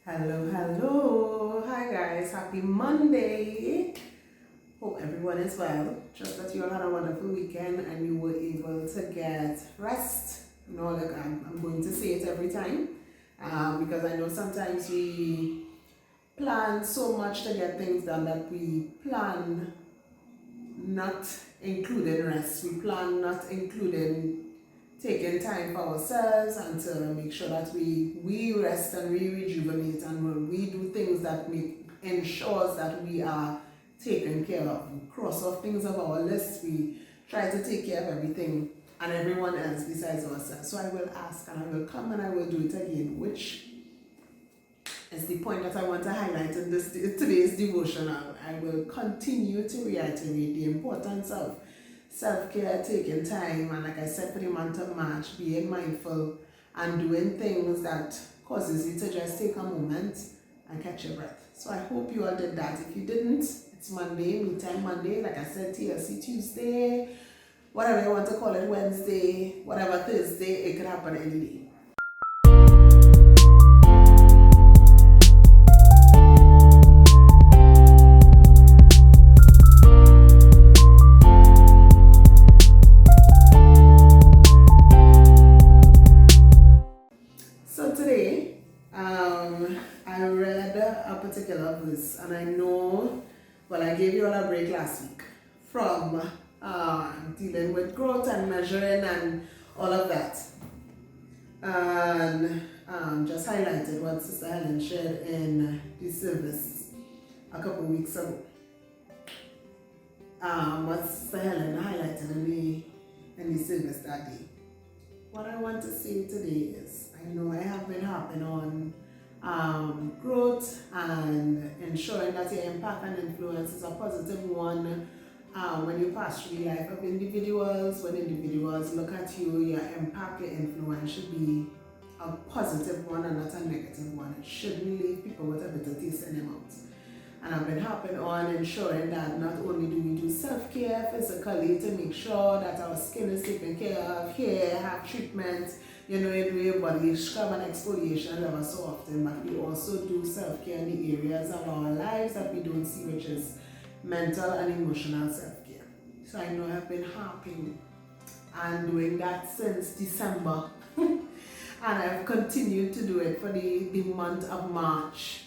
Hello. Hi guys, happy Monday. Hope everyone is well. Just that you all had a wonderful weekend and you were able to get rest. Look, I'm going to say it every time because I know sometimes we plan so much to get things done that we plan not including rest. We plan not including taking time for ourselves and to make sure that we rest and we rejuvenate and we do things that ensures that we are taken care of. We cross off things of our list. We try to take care of everything and everyone else besides ourselves. So I will ask and I will come and I will do it again, which is the point that I want to highlight in today's devotional. I will continue to reiterate the importance of self-care, taking time, and like I said for the month of March, being mindful and doing things that causes you to just take a moment and catch your breath. So I hope you all did that. If you didn't, it's Monday, me time Monday, like I said, TLC Tuesday, whatever you want to call it, Wednesday, whatever Thursday, it could happen any day. I read a particular verse, and I know, I gave you all a break last week from dealing with growth and measuring and all of that, and just highlighted what Sister Helen shared in the service a couple of weeks ago. What Sister Helen highlighted in the service that day. What I want to say today is, I know I have been harping on growth and ensuring that your impact and influence is a positive one when you pass through the life of individuals. When individuals look at you, your impact, your influence should be a positive one and not a negative one. It shouldn't leave people with a bitter taste in their mouths. And I've been harping on ensuring that not only do we do self-care physically to make sure that our skin is taken care of, hair, have treatment, you do your body scrub and exfoliation ever so often, but we also do self-care in the areas of our lives that we don't see, which is mental and emotional self-care. So I know I've been harping and doing that since December, and I've continued to do it for the month of March.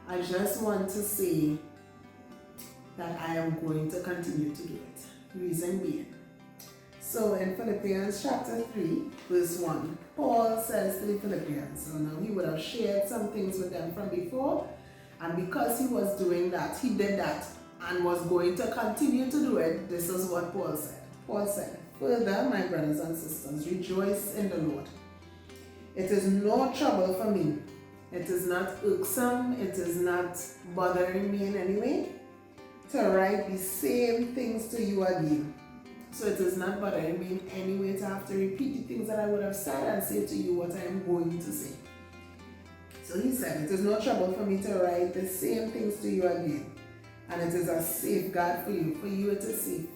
I just want to say that I am going to continue to do it. Reason being, so in Philippians chapter 3, verse 1, Paul says to the Philippians, so now he would have shared some things with them from before, and because he was doing that, he did that and was going to continue to do it. This is what Paul said. Paul said, "Further, my brothers and sisters, rejoice in the Lord. It is no trouble for me. It is not irksome, it is not bothering me in any way to write the same things to you again." So it is not bothering me in any way to have to repeat the things that I would have said and say to you what I am going to say. So he said, it is no trouble for me to write the same things to you again. And it is a safeguard for you. For you it is safe.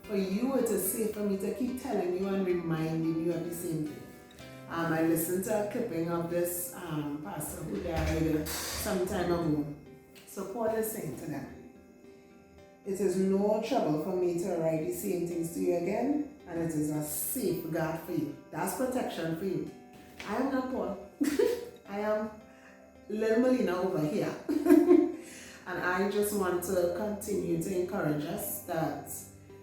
For you it is safe for me to keep telling you and reminding you of the same thing. I listened to a clipping of this pastor who died some time ago. So Paul is saying to them, it is no trouble for me to write the same things to you again, and it is a safeguard for you. That's protection for you. I am not Paul. I am little Melina over here. And I just want to continue to encourage us that,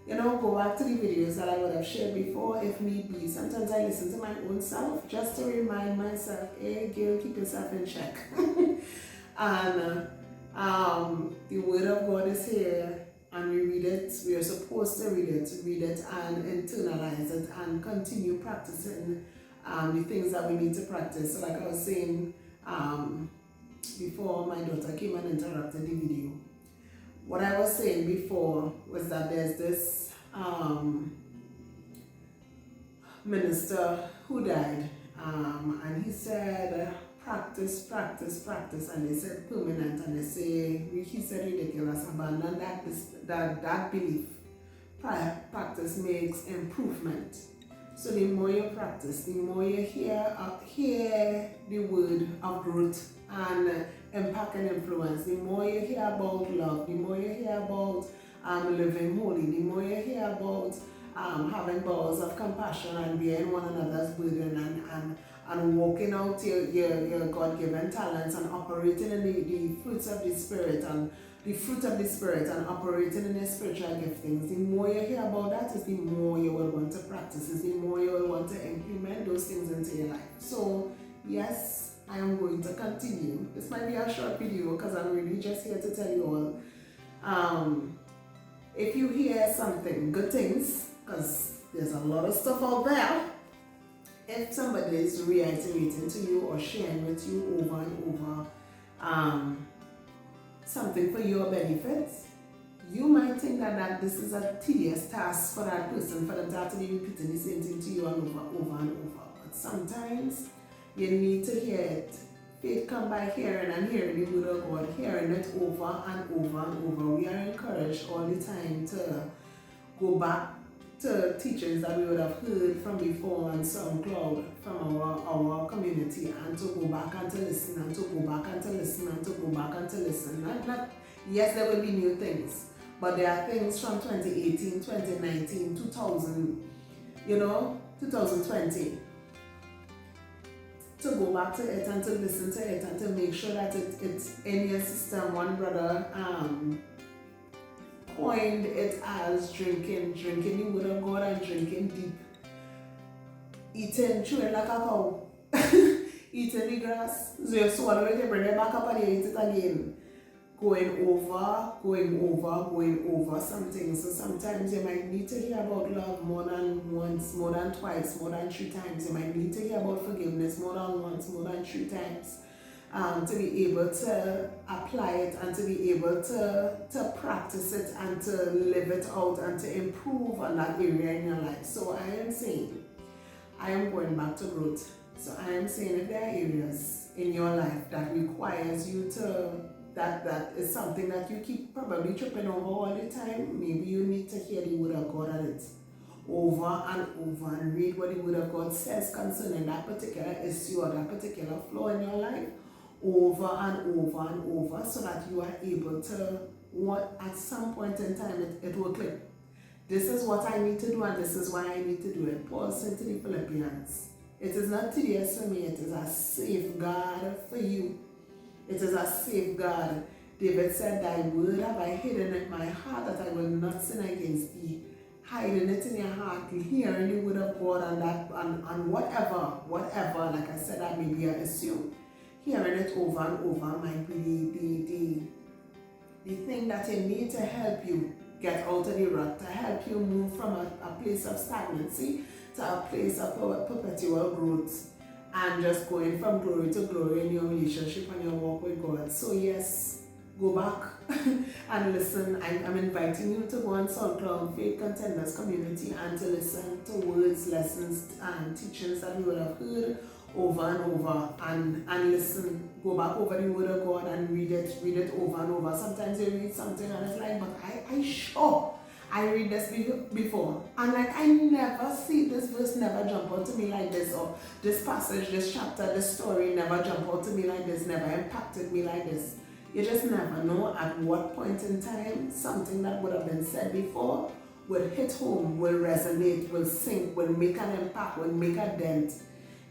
go back to the videos that I would have shared before if need be. Sometimes I listen to my own self just to remind myself, hey girl, keep yourself in check. And the word of God is here and we read it. We are supposed to read it and internalize it and continue practicing the things that we need to practice. So like I was saying before my daughter came and interrupted the video, what I was saying before was that there's this minister who died, and he said, practice, and they said permanent, and he said ridiculous, abandon that belief. Practice makes improvement. So the more you practice, the more you hear the word of growth and impact and influence, the more you hear about love, the more you hear about living holy, the more you hear about having bowels of compassion and bearing one another's burden and walking out your God-given talents and operating in the fruits of the Spirit and the fruit of the Spirit and operating in your spiritual giftings. The more you hear about that is the more you will want to practice, is the more you will want to implement those things into your life. So yes, I am going to continue. This might be a short video because I'm really just here to tell you all. If you hear something, good things, because there's a lot of stuff out there. If somebody is reiterating to you or sharing with you over and over something for your benefit, you might think that this is a tedious task for that person, for them to have to be repeating the same thing to you over and over. But sometimes you need to hear it. Faith comes by hearing and hearing the word of God, hearing it over and over and over. We are encouraged all the time to go back to teachings that we would have heard from before on SoundCloud from our community, and to go back and to listen and to go back and to listen and to go back and to listen. Yes, there will be new things, but there are things from 2018, 2019, 2000, 2020. To go back to it and to listen to it and to make sure that it's in your system. One brother coined it as drinking the word of God and drinking deep. Chewing like a cow. Eating the grass. So you swallow it, you bring it back up and you eat it again. Going over something. So sometimes you might need to hear about love more than once, more than twice, more than 3 times. You might need to hear about forgiveness more than once, more than 3 times. To be able to apply it and to be able to practice it and to live it out and to improve on that area in your life. So I am saying, I am going back to growth. So I am saying if there are areas in your life that requires you to, that is something that you keep probably tripping over all the time, maybe you need to hear the word of God at it over and over and read what the word of God says concerning that particular issue or that particular flaw in your life over and over and over, so that you are able to, at some point in time it will click. This is what I need to do and this is why I need to do it. Paul said to the Philippians, it is not tedious for me, it is a safeguard for you. It is a safeguard. David said, thy word have I hidden in my heart that I will not sin against thee. Hiding it in your heart, hearing the word of God and whatever, like I said, that may be an issue. Hearing it over and over might be the thing that you need to help you get out of the rut, to help you move from a place of stagnancy to a place of perpetual growth. And just going from glory to glory in your relationship and your walk with God. So yes, go back and listen. I'm inviting you to go on SoundCloud, Faith Contenders Community, and to listen to words, lessons, and teachings that you will have heard over and over. And listen, go back over the word of God and read it over and over. Sometimes you read something and it's like, but I read this before, and like I never see this verse never jump out to me like this, or this passage, this chapter, this story never jump out to me like this, never impacted me like this. You just never know at what point in time something that would have been said before will hit home, will resonate, will sink, will make an impact, will make a dent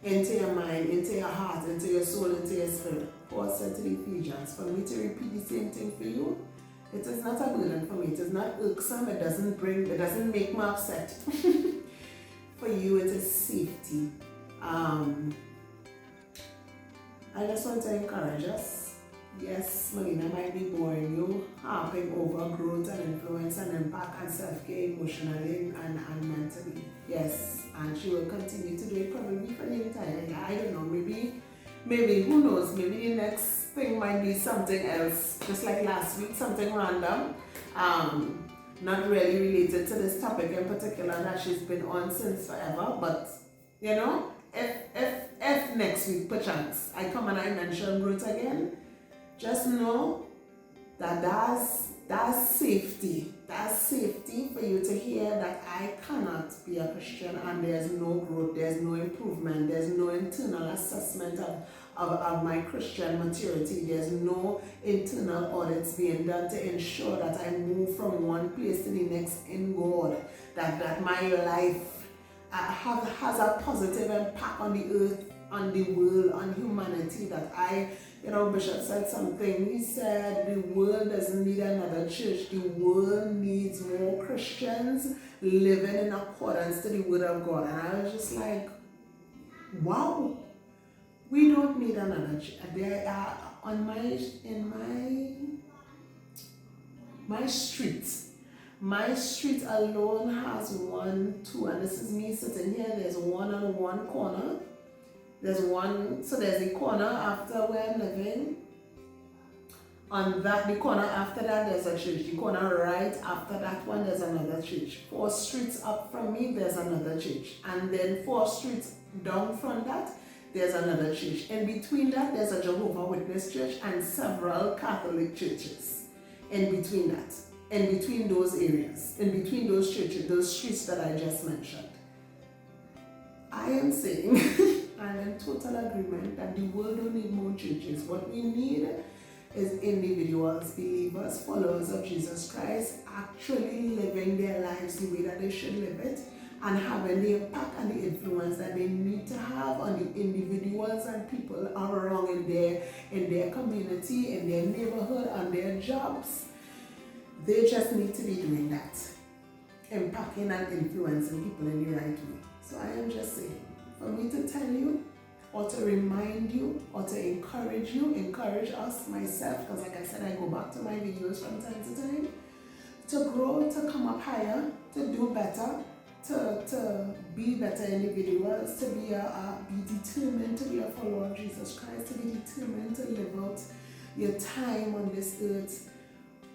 into your mind, into your heart, into your soul, into your spirit. Paul said to the Ephesians, for me to repeat the same thing for you, it is not a burden for me. It is not irksome. It doesn't make me upset. For you, it is safety. I just want to encourage us. Yes, Melina might be boring you, harping over growth and influence and impact and self-care emotionally and mentally. Yes, and she will continue to do it probably for the entire year. I don't know, maybe, who knows, maybe the next thing might be something else, just like last week, something random, not really related to this topic in particular that she's been on since forever, but if next week perchance I come and I mention growth again, just know that that's safety. That's safety for you to hear that I cannot be a Christian and there's no growth, there's no improvement, there's no internal assessment of my Christian maturity. There's no internal audits being done to ensure that I move from one place to the next in God, that my life has a positive impact on the earth, on the world, on humanity, that Bishop said something. He said the world doesn't need another church. The world needs more Christians living in accordance to the word of God. And I was just like, wow, we don't need another church. There are my street. My street alone has 1, 2, and this is me sitting here. There's one on one corner. There's a corner after where I'm living. On the corner after that, there's a church. The corner right after that one, there's another church. 4 streets up from me, there's another church. And then 4 streets down from that, there's another church. In between that, there's a Jehovah's Witness church and several Catholic churches. In between that, in between those areas, in between those churches, those streets that I just mentioned. I am saying, I'm in total agreement that the world don't need more churches. What we need is individuals, believers, followers of Jesus Christ, actually living their lives the way that they should live it, and having the impact and the influence that they need to have on the individuals and people around in their community, in their neighborhood, on their jobs. They just need to be doing that, impacting and influencing people in the right way. So I am just saying, for me to tell you, or to remind you, or to encourage us, myself, because like I said, I go back to my videos from time to time, to grow, to come up higher, to do better, to be better individuals, to be determined to be a follower of Jesus Christ, to be determined to live out your time on this earth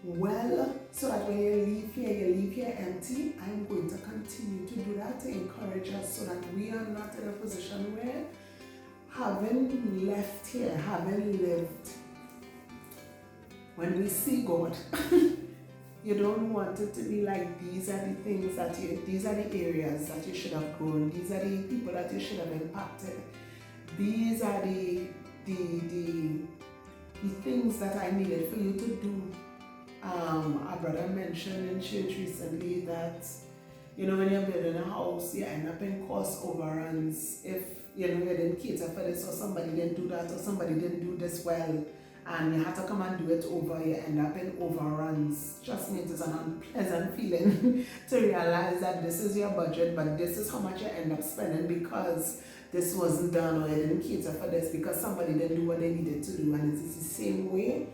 well, so that when you leave here empty. I'm going to continue to do that, to encourage us, so that we are not in a position where, having left here, having lived, when we see God, you don't want it to be like, these are the things these are the areas that you should have grown, these are the people that you should have impacted, these are the things that I needed for you to do. A brother mentioned in church recently that, when you're building a house, you end up in cost overruns if, you didn't cater for this, or somebody didn't do that, or somebody didn't do this well, and you have to come and do it over, you end up in overruns. Trust me, it is an unpleasant feeling to realize that this is your budget, but this is how much you end up spending because this wasn't done, or you didn't cater for this because somebody didn't do what they needed to do. And it is the same way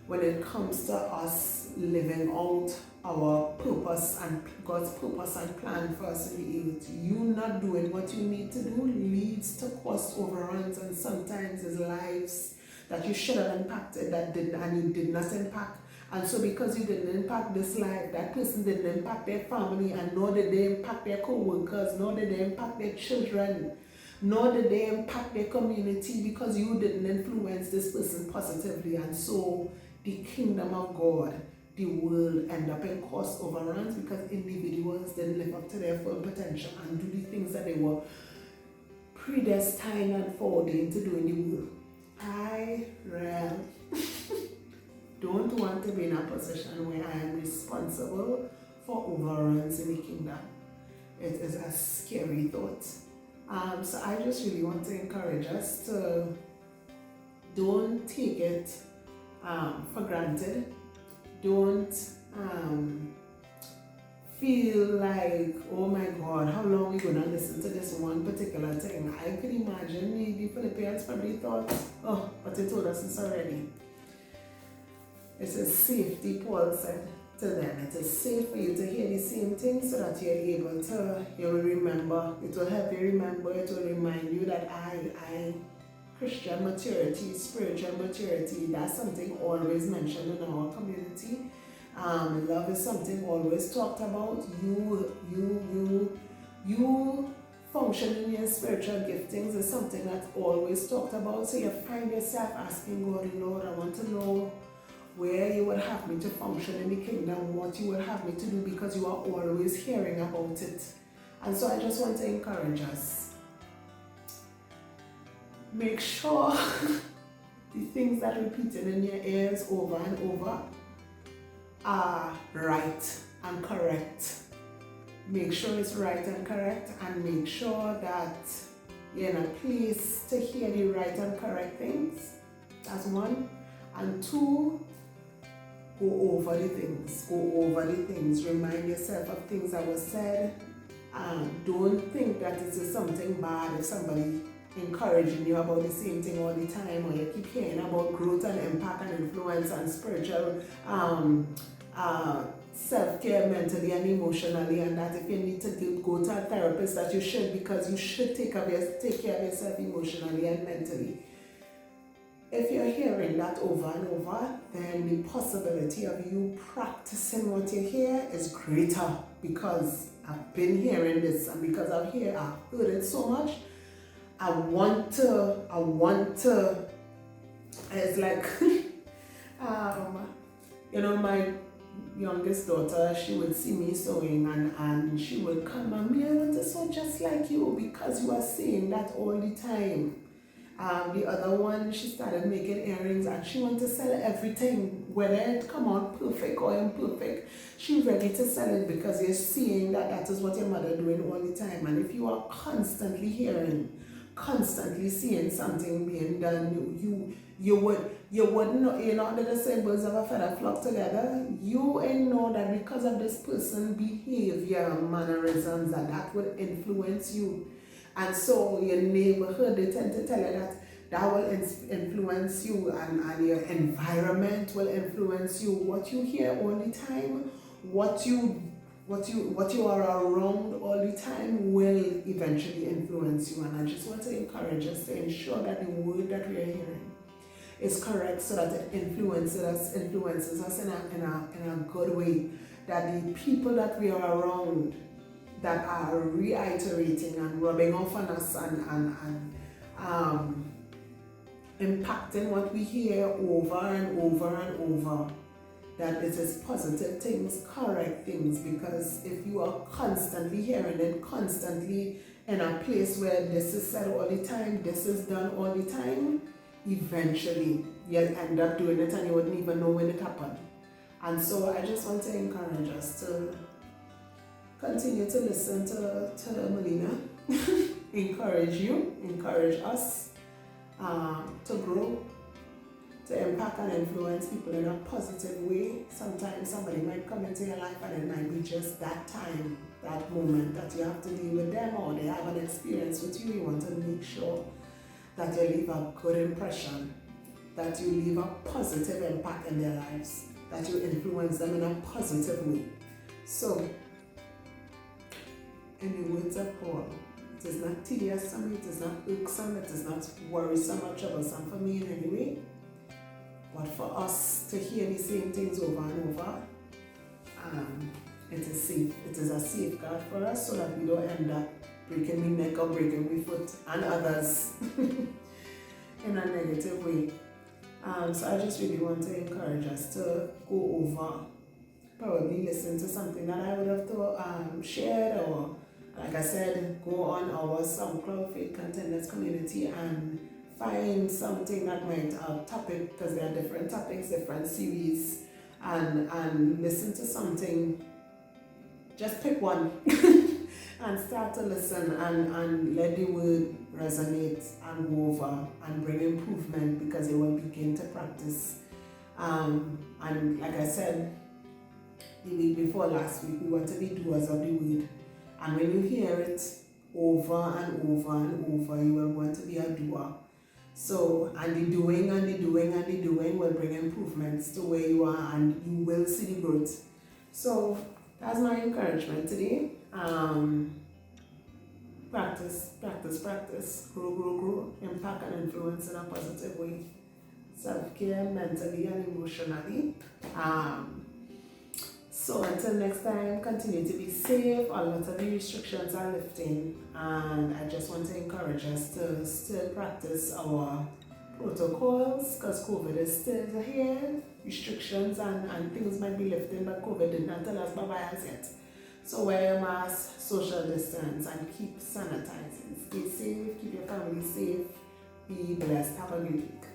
when it comes to us living out our purpose and God's purpose and plan for us in the earth. You not doing what you need to do leads to cost overruns, and sometimes it's lives that you should have impacted and you did not impact. And so because you didn't impact this life, that person didn't impact their family, and nor did they impact their co-workers, nor did they impact their children, nor did they impact their community, because you didn't influence this person positively. And so the kingdom of God, the world, end up in cost overruns because individuals didn't live up to their full potential and do the things that they were predestined and foreordained to do in the world. I don't want to be in a position where I am responsible for overruns in the kingdom. It is a scary thought. So I just really want to encourage us to don't take it for granted. Don't feel like, oh my God, how long are we going to listen to this one particular thing? I could imagine the Philippians probably thought, oh, but they told us this already. It's a safety, Paul said to them. It is safe for you to hear the same thing so that you're able to, you will remember. It will help you remember. It will remind you that Christian maturity, spiritual maturity, that's something always mentioned in our community. Love is something always talked about. You functioning in your spiritual giftings is something that's always talked about. So you find yourself asking God, Lord, I want to know where you would have me to function in the kingdom, what you would have me to do, because you are always hearing about it. And so I just want to encourage us. make sure the things that repeated in your ears over and over are right and correct. Make sure it's right and correct, and make sure that you're in a place to hear the right and correct things. That's one. And two, go over the things. Go over the things. Remind yourself of things that were said. Don't think that it is something bad if somebody encouraging you about the same thing all the time, or you keep hearing about growth and impact and influence and spiritual self-care mentally and emotionally, and that if you need to go to a therapist, that you should, because you should take care of yourself emotionally and mentally. If you're hearing that over and over, then the possibility of you practicing what you hear is greater, because I've been hearing this, and because I've heard it so much, I want to, it's like, my youngest daughter, she would see me sewing, and she would come, "Mommy, I want to sew just like you," because you are saying that all the time. The other one, she started making earrings, and she wanted to sell everything, whether it come out perfect or imperfect. She's ready to sell it because you're seeing that is what your mother doing all the time. And if you are constantly hearing, constantly seeing something being done, you wouldn't know, you're not going to say birds of a feather flock together. You ain't know that because of this person's behavior, mannerisms, that would influence you. And so your neighborhood, they tend to tell you that will influence you, and your environment will influence you. What you hear all the time, what you are around all the time will eventually influence you. And I just want to encourage us to ensure that the word that we are hearing is correct, so that it influences us in a good way. That the people that we are around that are reiterating and rubbing off on us and impacting what we hear over and over and over, that it is positive things, correct things. Because if you are constantly hearing it, constantly in a place where this is said all the time, this is done all the time, eventually you'll end up doing it and you wouldn't even know when it happened. And so I just want to encourage us to continue to listen to Melina, encourage us to grow, to impact and influence people in a positive way. Sometimes somebody might come into your life and it might be just that time, that moment that you have to deal with them, or they have an experience with you. You want to make sure that you leave a good impression, that you leave a positive impact in their lives, that you influence them in a positive way. So, in the words of Paul, it is not tedious for me, it is not irksome, it is not worrisome or troublesome for me in any way. But for us to hear the same things over and over, it is safe. It is a safeguard for us, so that we don't end up breaking the neck or breaking the foot and others in a negative way. So I just really want to encourage us to go over, probably listen to something that I would have shared, or like I said, go on our SoundCloud Faith Contenders community and find something that might topic, because there are different topics, different series, and listen to something. Just pick one and start to listen and let the word resonate and go over and bring improvement, because you will begin to practice. And like I said the week before last week, we want to be doers of the word. And when you hear it over and over and over, you will want to be a doer. So, and the doing will bring improvements to where you are, and you will see the growth. So, that's my encouragement today. Practice, grow, impact and influence in a positive way. Self-care mentally and emotionally. So until next time, continue to be safe. A lot of the restrictions are lifting, and I just want to encourage us to still practice our protocols, because COVID is still here. Restrictions and things might be lifting, but COVID did not tell us bye-bye as yet. So wear your mask, social distance, and keep sanitizing. Stay safe, keep your family safe, Be blessed. Have a great week.